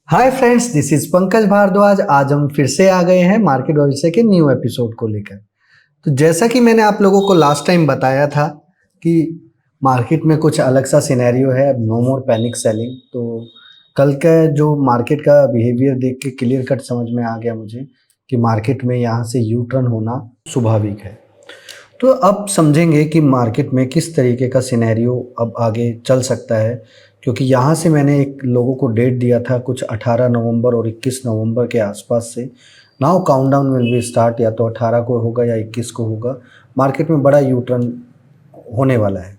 Hi friends, this is Pankaj Bhardwaj. आज हम फिर से आ गए हैं मार्केट भविष्य के न्यू एपिसोड को लेकर। तो जैसा कि मैंने आप लोगों को लास्ट टाइम बताया था कि मार्केट में कुछ अलग सा सिनेरियो है, अब नो मोर पैनिक सेलिंग। तो कल का जो मार्केट का बिहेवियर देख के क्लियर कट समझ में आ गया मुझे कि मार्केट में यहाँ से यू टर्न होना स्वाभाविक है। तो अब समझेंगे कि मार्केट में किस तरीके का सिनेरियो अब आगे चल सकता है, क्योंकि यहाँ से मैंने एक लोगों को डेट दिया था कुछ 18 नवंबर और 21 नवंबर के आसपास से। Now countdown will be start, या तो 18 को होगा या 21 को होगा। मार्केट में बड़ा यू टर्न होने वाला है।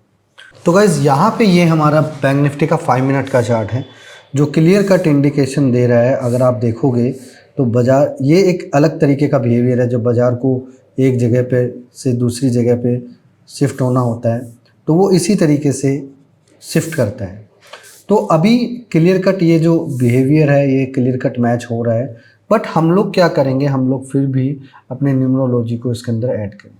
तो गाइज़, यहाँ पे ये हमारा बैंक निफ्टी का 5 मिनट का चार्ट है जो क्लियर कट इंडिकेशन दे रहा है। अगर आप देखोगे तो बाज़ार ये एक अलग तरीके का बिहेवियर है। जब बाज़ार को एक जगह पे से दूसरी जगह पे शिफ्ट होना होता है तो वो इसी तरीके से शिफ्ट करता है। तो अभी क्लियर कट ये जो बिहेवियर है ये क्लियर कट मैच हो रहा है। बट हम लोग क्या करेंगे, हम लोग फिर भी अपने न्यूमरोलॉजी को इसके अंदर ऐड करेंगे।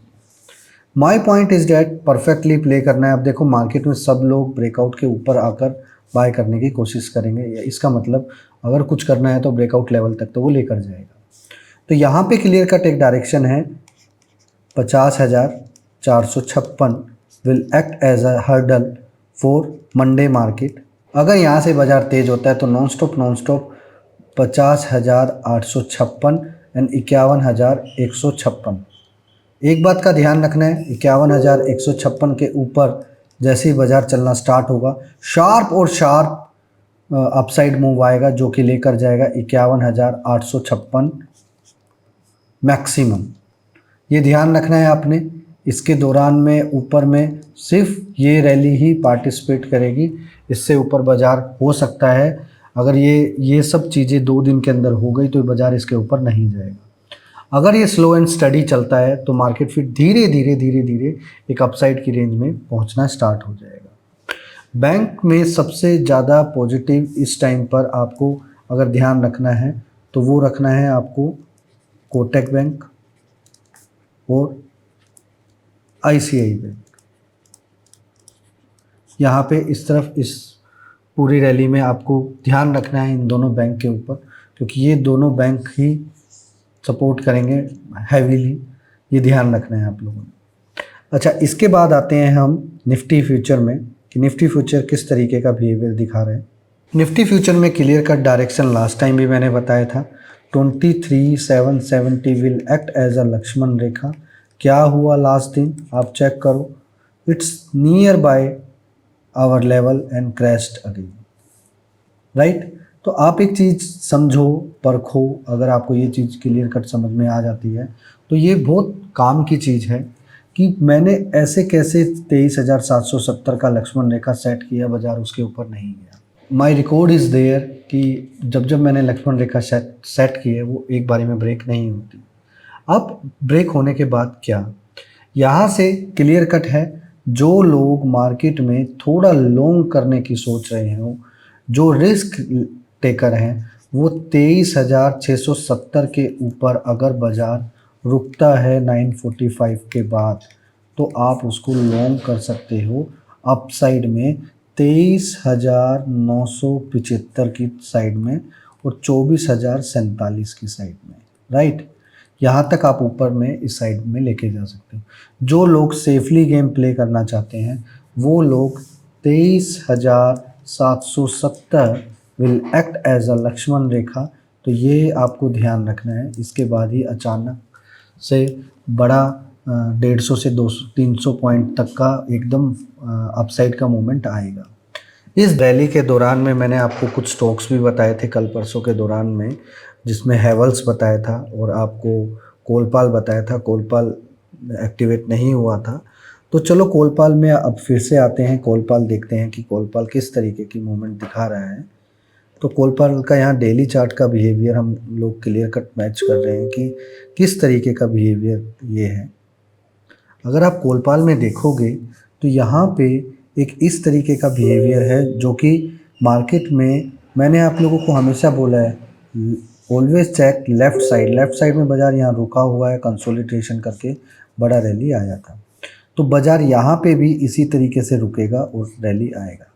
My point is that perfectly play करना है। अब देखो मार्केट में सब लोग ब्रेकआउट के ऊपर आकर बाय करने की कोशिश करेंगे, इसका मतलब अगर कुछ करना है तो ब्रेकआउट लेवल तक तो वो लेकर जाएगा। तो यहाँ पे क्लियर कट एक डायरेक्शन है 50,456 will act as a hurdle for Monday market. अगर यहाँ से बाज़ार तेज़ होता है तो नॉन स्टॉप 50,856 एंड 51,156। एक बात का ध्यान रखना है, 51,156 के ऊपर जैसे ही बाज़ार चलना स्टार्ट होगा शार्प अपसाइड मूव आएगा जो कि लेकर जाएगा 51,856 मैक्सिमम। ये ध्यान रखना है आपने। इसके दौरान में ऊपर में सिर्फ ये रैली ही पार्टिसिपेट करेगी, इससे ऊपर बाज़ार हो सकता है। अगर ये सब चीज़ें 2 दिन के अंदर हो गई तो बाज़ार इसके ऊपर नहीं जाएगा। अगर ये स्लो एंड स्टडी चलता है तो मार्केट फिर धीरे धीरे एक अपसाइड की रेंज में पहुंचना स्टार्ट हो जाएगा। बैंक में सबसे ज़्यादा पॉजिटिव इस टाइम पर आपको अगर ध्यान रखना है तो वो रखना है आपको कोटक बैंक और आईसीआई बैंक। यहाँ पे इस तरफ इस पूरी रैली में आपको ध्यान रखना है इन दोनों बैंक के ऊपर, क्योंकि ये दोनों बैंक ही सपोर्ट करेंगे हैवीली। ये ध्यान रखना है आप लोगों ने। अच्छा, इसके बाद आते हैं हम निफ्टी फ्यूचर में कि निफ्टी फ्यूचर किस तरीके का बिहेवियर दिखा रहे हैं। निफ्टी फ्यूचर में clear cut direction last time भी मैंने बताया था 23,770 will act as a Lakshman rekha. क्या हुआ लास्ट दिन आप चेक करो, it's nearby our level and crashed again, right. तो आप एक चीज़ समझो, परखो। अगर आपको ये चीज़ क्लियर कट समझ में आ जाती है तो ये बहुत काम की चीज़ है कि मैंने ऐसे कैसे 23,770 का लक्ष्मण रेखा सेट किया, बाजार उसके ऊपर नहीं गया। माई रिकॉर्ड इज़ देयर कि जब मैंने लक्ष्मण रेखा सेट की है वो एक बारी में ब्रेक नहीं होती। अब ब्रेक होने के बाद क्या, यहाँ से क्लियर कट है। जो लोग मार्केट में थोड़ा लॉन्ग करने की सोच रहे हो, जो रिस्क टेकर हैं, वो 23,670 के ऊपर अगर बाज़ार रुकता है 945 के बाद तो आप उसको लॉन्ग कर सकते हो अपसाइड में 23,975 की साइड में और 24,047 की साइड में, राइट। यहाँ तक आप ऊपर में इस साइड में लेके जा सकते हो। जो लोग सेफली गेम प्ले करना चाहते हैं वो लोग 23,770 will act as a Lakshman rekha. तो ये आपको ध्यान रखना है। इसके बाद ही अचानक से बड़ा 150 से 200-300 पॉइंट तक का एकदम अपसाइड का मूवमेंट आएगा। इस रैली के दौरान में मैंने आपको कुछ स्टॉक्स भी बताए थे कल परसों के दौरान में, जिसमें हैवल्स बताया था और आपको कोलपाल बताया था। कोलपाल एक्टिवेट नहीं हुआ था। तो चलो कोलपाल में अब फिर से आते हैं। कोलपाल देखते हैं कि कोलपाल किस तरीके की मूवमेंट दिखा रहा है। तो कोलपाल का यहाँ डेली चार्ट का बिहेवियर हम लोग क्लियर कट मैच कर रहे हैं कि किस तरीके का बिहेवियर ये है। अगर आप कोलपाल में देखोगे तो यहाँ पे एक इस तरीके का बिहेवियर है जो कि मार्केट में मैंने आप लोगों को हमेशा बोला है, always check left side. Left side में बाज़ार यहाँ रुका हुआ है, कंसोलिडेशन करके बड़ा रैली आया था। तो बाज़ार यहाँ पे भी इसी तरीके से रुकेगा और रैली आएगा।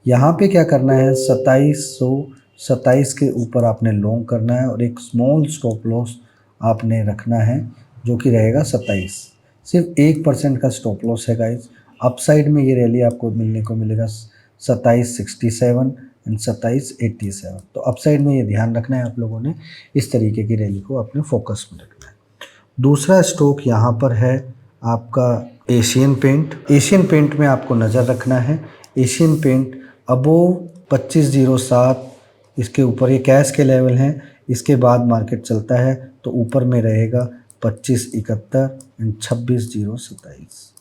यहाँ पे क्या करना है, 27 के ऊपर आपने लॉन्ग करना है और एक स्मॉल स्टॉप लॉस आपने रखना है जो कि रहेगा 27। सिर्फ 1% का स्टॉप लॉस है गाइज। अपसाइड में ये रैली आपको मिलने को मिलेगा 2767 एंड 2787। तो अपसाइड में ये ध्यान रखना है आप लोगों ने, इस तरीके की रैली को अपने फोकस में रखना है। दूसरा स्टॉक यहाँ पर है आपका एशियन पेंट। एशियन पेंट में आपको नज़र रखना है। एशियन पेंट अबोव 2507, इसके ऊपर ये कैश के लेवल हैं, इसके बाद मार्केट चलता है तो ऊपर में रहेगा 2571 एंड 26027।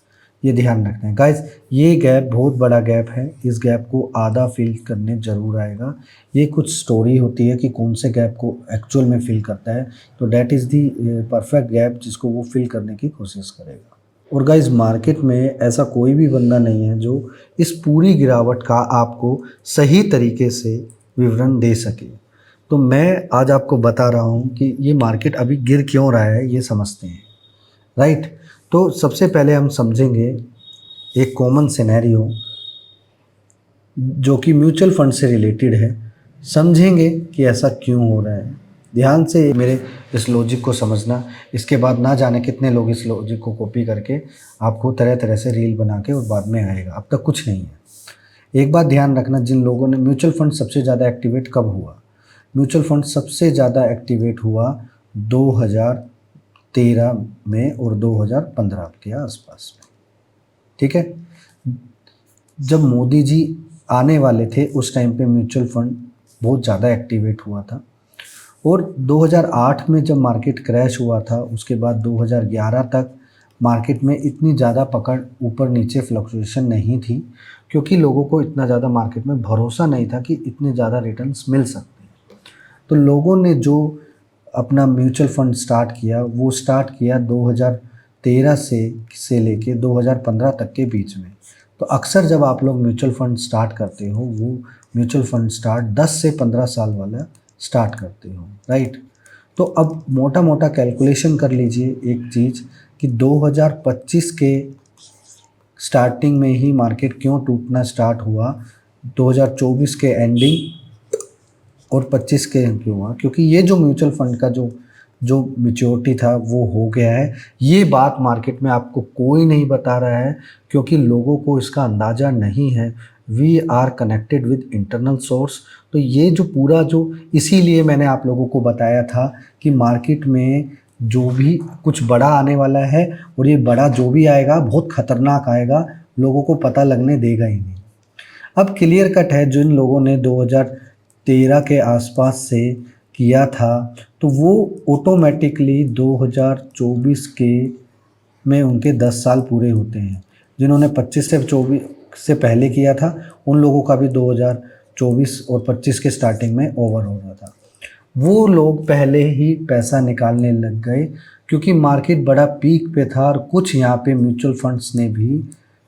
ये ध्यान रखना है गाइज। ये गैप बहुत बड़ा गैप है, इस गैप को आधा फिल करने ज़रूर आएगा। ये कुछ स्टोरी होती है कि कौन से गैप को एक्चुअल में फिल करता है, तो that is the perfect gap जिसको वो फिल करने की कोशिश करेगा। और गाइज मार्केट में ऐसा कोई भी बंदा नहीं है जो इस पूरी गिरावट का आपको सही तरीके से विवरण दे सके। तो मैं आज आपको बता रहा हूँ कि ये मार्केट अभी गिर क्यों रहा है, ये समझते हैं, राइट। तो सबसे पहले हम समझेंगे एक कॉमन सिनेरियो जो कि म्यूचुअल फंड से रिलेटेड है। समझेंगे कि ऐसा क्यों हो रहा है। ध्यान से मेरे इस लॉजिक को समझना, इसके बाद ना जाने कितने लोग इस लॉजिक को कॉपी करके आपको तरह तरह से रील बना के और बाद में आएगा, अब तक कुछ नहीं है। एक बात ध्यान रखना, जिन लोगों ने म्यूचुअल फंड सबसे ज़्यादा एक्टिवेट कब हुआ, म्यूचुअल फंड सबसे ज़्यादा एक्टिवेट हुआ 2013 में और 2015 के आसपास में, ठीक है। जब मोदी जी आने वाले थे उस टाइम पे म्यूचुअल फंड बहुत ज़्यादा एक्टिवेट हुआ था। और 2008 में जब मार्केट क्रैश हुआ था उसके बाद 2011 तक मार्केट में इतनी ज़्यादा पकड़ ऊपर नीचे फ्लक्चुएशन नहीं थी, क्योंकि लोगों को इतना ज़्यादा मार्केट में भरोसा नहीं था कि इतने ज़्यादा रिटर्न्स मिल सकते हैं। तो लोगों ने जो अपना म्यूचुअल फंड स्टार्ट किया वो स्टार्ट किया 2013 से लेके 2015 तक के बीच में। तो अक्सर जब आप लोग म्यूचुअल फंड स्टार्ट करते हो वो म्यूचुअल फंड स्टार्ट 10 से 15 साल वाला स्टार्ट करते हो, राइट। तो अब मोटा मोटा कैलकुलेशन कर लीजिए एक चीज़ कि 2025 के स्टार्टिंग में ही मार्केट क्यों टूटना स्टार्ट हुआ, 2024 के एंडिंग और 25 के क्यों हुआ, क्योंकि ये जो म्यूचुअल फंड का जो मैच्योरिटी था वो हो गया है। ये बात मार्केट में आपको कोई नहीं बता रहा है क्योंकि लोगों को इसका अंदाज़ा नहीं है। We are connected with internal source. तो ये जो पूरा जो इसीलिए मैंने आप लोगों को बताया था कि मार्केट में जो भी कुछ बड़ा आने वाला है और ये बड़ा जो भी आएगा बहुत ख़तरनाक आएगा, लोगों को पता लगने देगा ही नहीं। अब क्लियर कट है, जिन लोगों ने 2013 के आसपास से किया था तो वो ऑटोमेटिकली 2024 के में उनके 10 साल पूरे होते हैं। जिन्होंने 25 से 24 से पहले किया था उन लोगों का भी 2024 और 25 के स्टार्टिंग में ओवर हो रहा था। वो लोग पहले ही पैसा निकालने लग गए क्योंकि मार्केट बड़ा पीक पे था और कुछ यहाँ पे म्यूचुअल फंड्स ने भी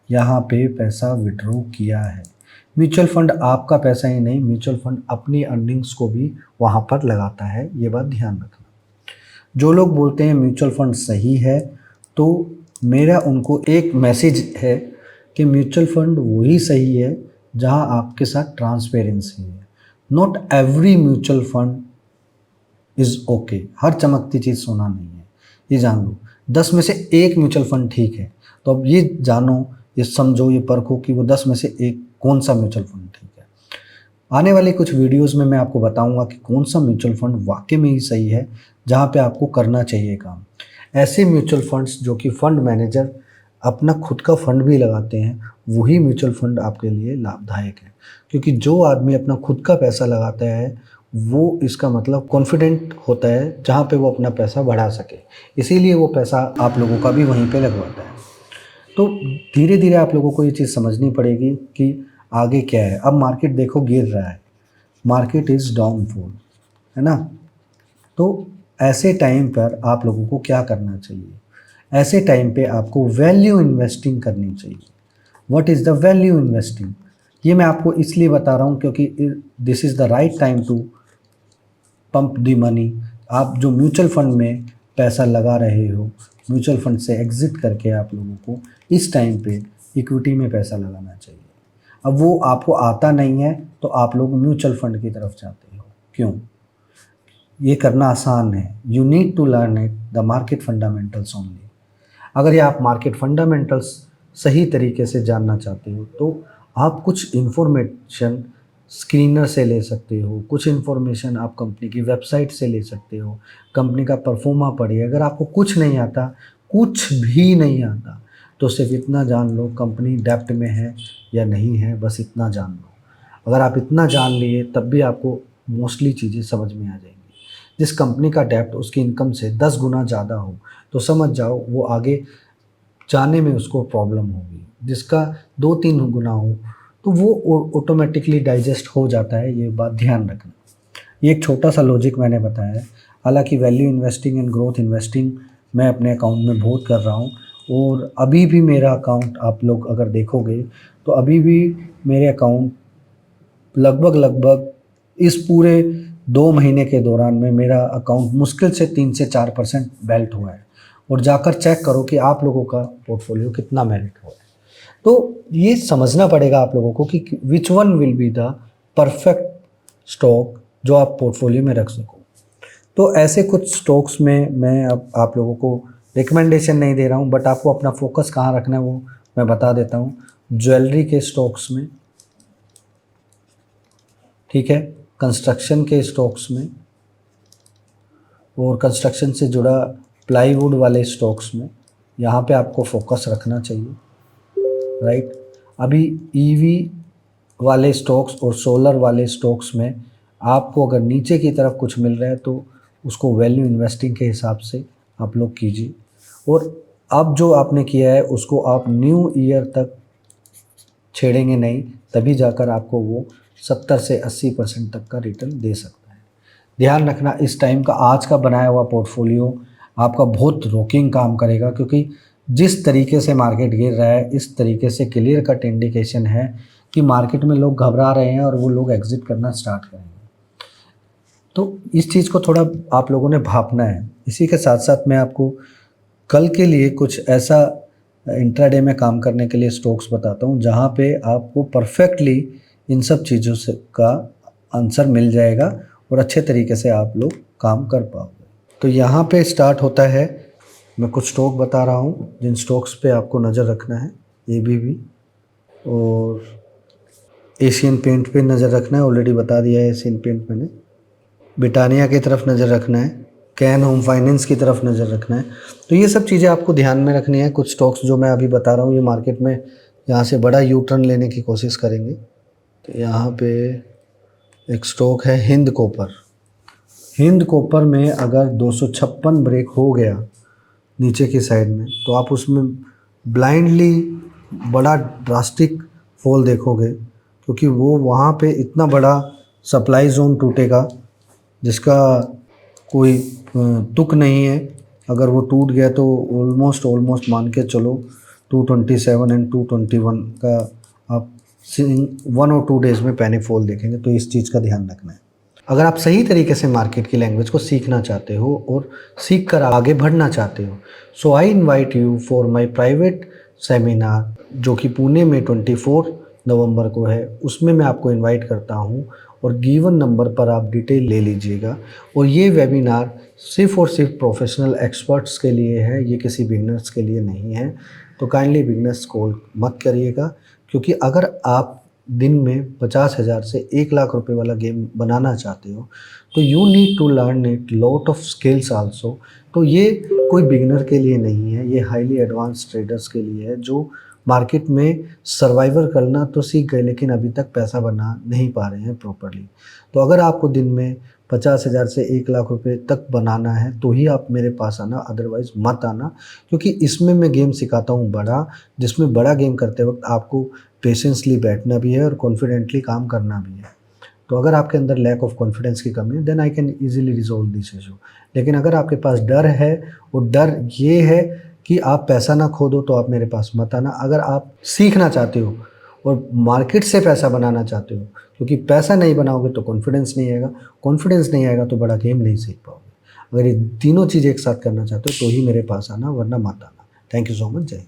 यहाँ पे पैसा विड्रॉ किया है। म्यूचुअल फंड आपका पैसा ही नहीं, म्यूचुअल फंड अपनी अर्निंग्स को भी वहाँ पर लगाता है, ये बात ध्यान रखना। जो लोग बोलते हैं म्यूचुअल फंड सही है तो मेरा उनको एक मैसेज है कि म्यूचुअल फंड वही सही है जहाँ आपके साथ ट्रांसपेरेंसी है। Not every mutual fund is okay. हर चमकती चीज़ सोना नहीं है, ये जान लो। 10 में से एक म्यूचुअल फंड ठीक है, तो अब ये जानो, ये समझो, ये परखो कि वो 10 में से एक कौन सा म्यूचुअल फंड ठीक है। आने वाले कुछ वीडियोस में मैं आपको बताऊंगा कि कौन सा म्यूचुअल फंड वाकई में ही सही है, जहाँ पे आपको करना चाहिए काम। ऐसे म्यूचुअल फंड्स जो कि फंड मैनेजर अपना खुद का फंड भी लगाते हैं, वही म्यूचुअल फंड आपके लिए लाभदायक है। क्योंकि जो आदमी अपना खुद का पैसा लगाता है वो इसका मतलब कॉन्फिडेंट होता है जहाँ पे वो अपना पैसा बढ़ा सके, इसीलिए वो पैसा आप लोगों का भी वहीं पे लगवाता है। तो धीरे धीरे आप लोगों को ये चीज़ समझनी पड़ेगी कि आगे क्या है। अब मार्केट देखो गिर रहा है, मार्केट इज़ डाउनफॉल, है ना। तो ऐसे टाइम पर आप लोगों को क्या करना चाहिए, ऐसे टाइम पे आपको वैल्यू इन्वेस्टिंग करनी चाहिए। What is the value investing, ये मैं आपको इसलिए बता रहा हूँ क्योंकि this is the right time to pump the money. आप जो म्यूचुअल फंड में पैसा लगा रहे हो, म्यूचुअल फंड से एग्ज़िट करके आप लोगों को इस टाइम पे इक्विटी में पैसा लगाना चाहिए। अब वो आपको आता नहीं है तो आप लोग म्यूचुअल फंड की तरफ जाते हो। क्यों? ये करना आसान है। You need to learn it the market fundamentals only. अगर ये आप मार्केट फंडामेंटल्स सही तरीके से जानना चाहते हो तो आप कुछ इन्फॉर्मेशन स्क्रीनर से ले सकते हो, कुछ इन्फॉर्मेशन आप कंपनी की वेबसाइट से ले सकते हो, कंपनी का परफॉर्मा पढ़िए। अगर आपको कुछ नहीं आता, कुछ भी नहीं आता, तो सिर्फ इतना जान लो कंपनी डेप्ट में है या नहीं है, बस इतना जान लो। अगर आप इतना जान लिए तब भी आपको मोस्टली चीज़ें समझ में आ जाएंगी। जिस कंपनी का डेप्ट उसकी इनकम से 10 गुना ज़्यादा हो तो समझ जाओ वो आगे जाने में उसको प्रॉब्लम होगी। जिसका 2-3 गुना हो तो वो ऑटोमेटिकली डाइजेस्ट हो जाता है। ये बात ध्यान रखना। ये एक छोटा सा लॉजिक मैंने बताया है। हालांकि value investing and growth investing मैं अपने अकाउंट में बहुत कर रहा हूँ, और अभी भी मेरा अकाउंट आप लोग अगर देखोगे तो अभी भी मेरे अकाउंट लगभग इस पूरे 2 महीने के दौरान में मेरा अकाउंट मुश्किल से 3 से 4% बेल्ट हुआ है। और जाकर चेक करो कि आप लोगों का पोर्टफोलियो कितना मेरिट हुआ है। तो ये समझना पड़ेगा आप लोगों को कि which one will be the perfect stock जो आप पोर्टफोलियो में रख सको। तो ऐसे कुछ स्टॉक्स में मैं अब आप लोगों को रिकमेंडेशन नहीं दे रहा हूँ, बट आपको अपना फोकस कहाँ रखना है वो मैं बता देता हूँ। ज्वेलरी के स्टॉक्स में, ठीक है, कंस्ट्रक्शन के स्टॉक्स में, और कंस्ट्रक्शन से जुड़ा प्लाईवुड वाले स्टॉक्स में, यहाँ पे आपको फोकस रखना चाहिए, राइट। अभी ईवी वाले स्टॉक्स और सोलर वाले स्टॉक्स में आपको अगर नीचे की तरफ कुछ मिल रहा है तो उसको वैल्यू इन्वेस्टिंग के हिसाब से आप लोग कीजिए। और अब जो आपने किया है उसको आप न्यू ईयर तक छेड़ेंगे नहीं, तभी जाकर आपको वो 70 से 80% तक का रिटर्न दे सकता है। ध्यान रखना, इस टाइम का आज का बनाया हुआ पोर्टफोलियो आपका बहुत रोकिंग काम करेगा, क्योंकि जिस तरीके से मार्केट गिर रहा है इस तरीके से क्लियर कट इंडिकेशन है कि मार्केट में लोग घबरा रहे हैं और वो लोग एग्जिट करना स्टार्ट करेंगे। तो इस चीज़ को थोड़ा आप लोगों ने भापना है। इसी के साथ साथ मैं आपको कल के लिए कुछ ऐसा इंट्राडे में काम करने के लिए स्टॉक्स बताता हूँ जहाँ पे आपको परफेक्टली इन सब चीज़ों से का आंसर मिल जाएगा और अच्छे तरीके से आप लोग काम कर पाओगे। तो यहाँ पे स्टार्ट होता है, मैं कुछ स्टॉक बता रहा हूँ जिन स्टॉक्स पे आपको नज़र रखना है। ABB और एशियन पेंट पे नज़र रखना है, ऑलरेडी बता दिया है एशियन पेंट मैंने। ब्रिटानिया की तरफ नज़र रखना है, कैन होम फाइनेंस की तरफ नज़र रखना है। तो ये सब चीज़ें आपको ध्यान में रखनी है। कुछ स्टॉक्स जो मैं अभी बता रहा हूँ ये मार्केट में यहाँ से बड़ा यू टर्न लेने की कोशिश करेंगे। तो यहाँ पे एक स्टॉक है हिंद कॉपर। हिंद कॉपर में अगर 256 ब्रेक हो गया नीचे की साइड में तो आप उसमें ब्लाइंडली बड़ा ड्रास्टिक फॉल देखोगे, क्योंकि वो वहाँ पे इतना बड़ा सप्लाई जोन टूटेगा जिसका कोई तुक नहीं है। अगर वो टूट गया तो ऑलमोस्ट मान के चलो 227 एंड 221 का आप 1 और 2 डेज़ में पैनिक फॉल देखेंगे। तो इस चीज़ का ध्यान रखना है। अगर आप सही तरीके से मार्केट की लैंग्वेज को सीखना चाहते हो और सीख कर आगे बढ़ना चाहते हो, so I invite you for my private seminar जो कि पुणे में 24 नवंबर को है। उसमें मैं आपको इनवाइट करता हूं और गिवन नंबर पर आप डिटेल ले लीजिएगा। और ये वेबिनार सिर्फ़ और सिर्फ प्रोफेशनल एक्सपर्ट्स के लिए है, ये किसी बिगनर्स के लिए नहीं है। तो काइंडली बिगनर्स कॉल मत करिएगा, क्योंकि अगर आप दिन में 50,000 से 1 लाख रुपए वाला गेम बनाना चाहते हो तो you need to learn it lot of skills also. तो ये कोई बिगिनर के लिए नहीं है, ये हाईली एडवांस ट्रेडर्स के लिए है जो मार्केट में सर्वाइवर करना तो सीख गए लेकिन अभी तक पैसा बना नहीं पा रहे हैं प्रॉपरली। तो अगर आपको दिन में 50,000 से 1 लाख रुपए तक बनाना है तो ही आप मेरे पास आना, अदरवाइज़ मत आना। क्योंकि इसमें मैं गेम सिखाता हूँ बड़ा, जिसमें बड़ा गेम करते वक्त आपको पेशेंसली बैठना भी है और कॉन्फिडेंटली काम करना भी है। तो अगर आपके अंदर लैक ऑफ कॉन्फिडेंस की कमी है then I can easily resolve this issue. लेकिन अगर आपके पास डर है और डर ये है कि आप पैसा ना खो दो तो आप मेरे पास मत आना। अगर आप सीखना चाहते हो और मार्केट से पैसा बनाना चाहते हो, क्योंकि पैसा नहीं बनाओगे तो कॉन्फिडेंस नहीं आएगा, कॉन्फिडेंस नहीं आएगा तो बड़ा गेम नहीं सीख पाओगे। अगर ये तीनों चीज़ एक साथ करना चाहते हो तो ही मेरे पास आना, वरना मत आना। Thank you so much. जय।